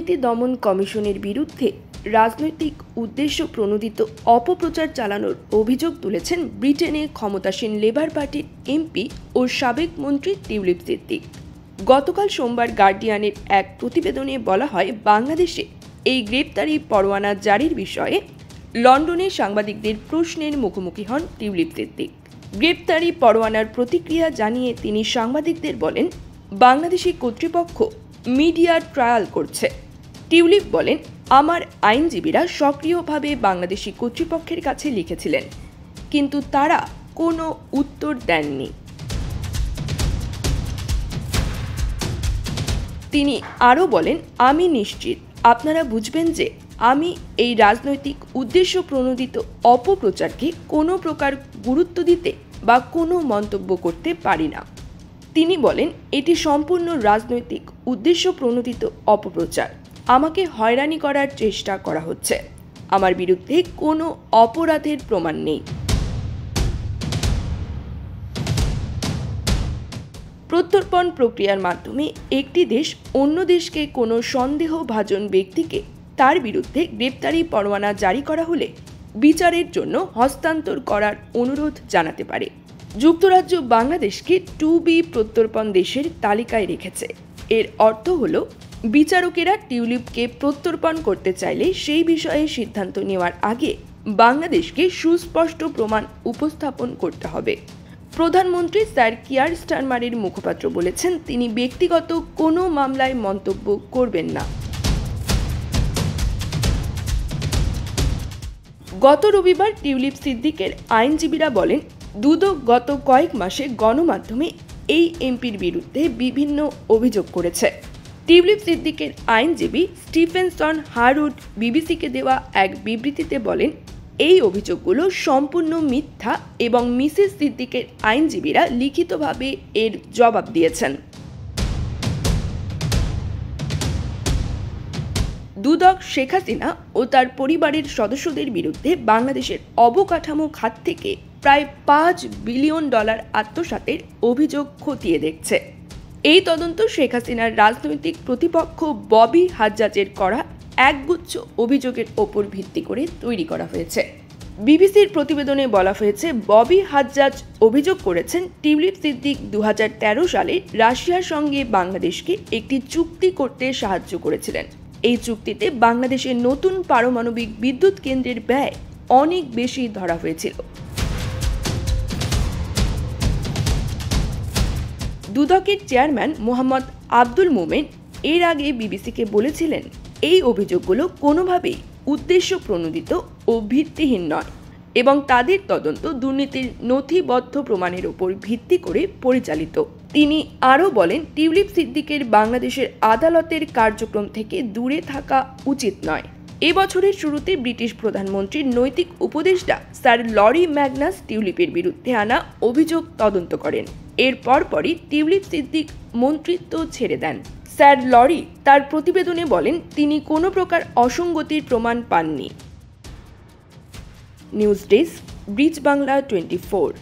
দুর্নীতি দমন কমিশনের বিরুদ্ধে রাজনৈতিক উদ্দেশ্য প্রণোদিত অপপ্রচার চালানোর অভিযোগ তুলেছেন ব্রিটেনে ক্ষমতাসীন লেবার পার্টির এমপি ও সাবেক মন্ত্রী টিউলিপ সিদ্দিক। গতকাল সোমবার গার্ডিয়ানের এক প্রতিবেদনে বলা হয়, বাংলাদেশে এই গ্রেপ্তারি পরোয়ানা জারির বিষয়ে লন্ডনে সাংবাদিকদের প্রশ্নের মুখোমুখি হন টিউলিপ সিদ্দিক। গ্রেপ্তারি পরোয়ানার প্রতিক্রিয়া জানিয়ে তিনি সাংবাদিকদের বলেন, বাংলাদেশি কর্তৃপক্ষ মিডিয়া ট্রায়াল করছে। টিউলিপ বলেন, আমার আইনজীবীরা সক্রিয়ভাবে বাংলাদেশি কর্তৃপক্ষের কাছে লিখেছিলেন, কিন্তু তারা কোনো উত্তর দেননি। তিনি আরও বলেন, আমি নিশ্চিত আপনারা বুঝবেন যে আমি এই রাজনৈতিক উদ্দেশ্য প্রণোদিত অপপ্রচারকে কোনো প্রকার গুরুত্ব দিতে বা কোনো মন্তব্য করতে পারি না। তিনি বলেন, এটি সম্পূর্ণ রাজনৈতিক উদ্দেশ্য প্রণোদিত অপপ্রচার। আমাকে হয়রানি করার চেষ্টা করা হচ্ছে। আমার বিরুদ্ধে কোনো অপরাধের প্রমাণ নেই। প্রত্যর্পণ প্রক্রিয়ার মাধ্যমে একটি দেশ অন্য দেশকে কোনো সন্দেহভাজন ব্যক্তিকে তার বিরুদ্ধে গ্রেপ্তারি পরোয়ানা জারি করা হলে বিচারের জন্য হস্তান্তর করার অনুরোধ জানাতে পারে। যুক্তরাজ্য বাংলাদেশকে 2B প্রত্যর্পণ দেশের তালিকায় রেখেছে। এর অর্থ হল, বিচারকেরা টিউলিপকে প্রত্যর্পণ করতে চাইলে সেই বিষয়ে সিদ্ধান্ত নেওয়ার আগে বাংলাদেশকে সুস্পষ্ট প্রমাণ উপস্থাপন করতে হবে। প্রধানমন্ত্রী স্যার কিয়ার স্টারমারের মুখপাত্র বলেছেন, তিনি ব্যক্তিগত কোনো মামলায় মন্তব্য করবেন না। গত রবিবার টিউলিপ সিদ্দিকের আইনজীবীরা বলেন, দুদক গত কয়েক মাসে গণমাধ্যমে এই এমপির বিরুদ্ধে বিভিন্ন অভিযোগ করেছে। টিউলিপ সিদ্দিকের আইনজীবী স্টিফেনসন হারউড বিবিসিকে দেওয়া এক বিবৃতিতে বলেন, এই অভিযোগগুলো সম্পূর্ণ মিথ্যা এবং মিসেস সিদ্দিকের আইনজীবীরা লিখিতভাবে এর জবাব দিয়েছেন। দুদক শেখ হাসিনা ও তার পরিবারের সদস্যদের বিরুদ্ধে বাংলাদেশের অবকাঠামো খাত থেকে প্রায় $5 বিলিয়ন আত্মসাতের অভিযোগ খতিয়ে দেখছে। এই তদন্ত শেখ হাসিনার রাজনৈতিক প্রতিপক্ষ ববি হাজ্জাজের করা একগুচ্ছ অভিযোগের ওপর ভিত্তি করে তৈরি করা হয়েছে। বিবিসির প্রতিবেদনে বলা হয়েছে, ববি হাজ্জাজ অভিযোগ করেছেন, টিউলিপ সিদ্দিক 2013 সালে রাশিয়ার সঙ্গে বাংলাদেশকে একটি চুক্তি করতে সাহায্য করেছিলেন। এই চুক্তিতে বাংলাদেশের নতুন পারমাণবিক বিদ্যুৎ কেন্দ্রের ব্যয় অনেক বেশি ধরা হয়েছিল। দুদকের চেয়ারম্যান মোহাম্মদ আব্দুল মোমেন এর আগে বিবিসিকে বলেছিলেন, এই অভিযোগগুলো কোনোভাবেই উদ্দেশ্য প্রণোদিত ও ভিত্তিহীন নয় এবং তাদের তদন্ত দুর্নীতির নথিবদ্ধ প্রমাণের উপর ভিত্তি করে পরিচালিত। তিনি আরও বলেন, টিউলিপ সিদ্দিকের বাংলাদেশের আদালতের কার্যক্রম থেকে দূরে থাকা উচিত নয়। এবছরের শুরুতে ব্রিটিশ প্রধানমন্ত্রীর নৈতিক উপদেষ্টা স্যার লরি ম্যাগনাস টিউলিপের বিরুদ্ধে আনা অভিযোগ তদন্ত করেন। এর পরপরই টিউলিপ সিদ্দিক মন্ত্রিত্ব ছেড়ে দেন। স্যার লরি তার প্রতিবেদনে বলেন, তিনি কোনো প্রকার অসঙ্গতির প্রমাণ পাননি। News desk, bridge Bangla 24।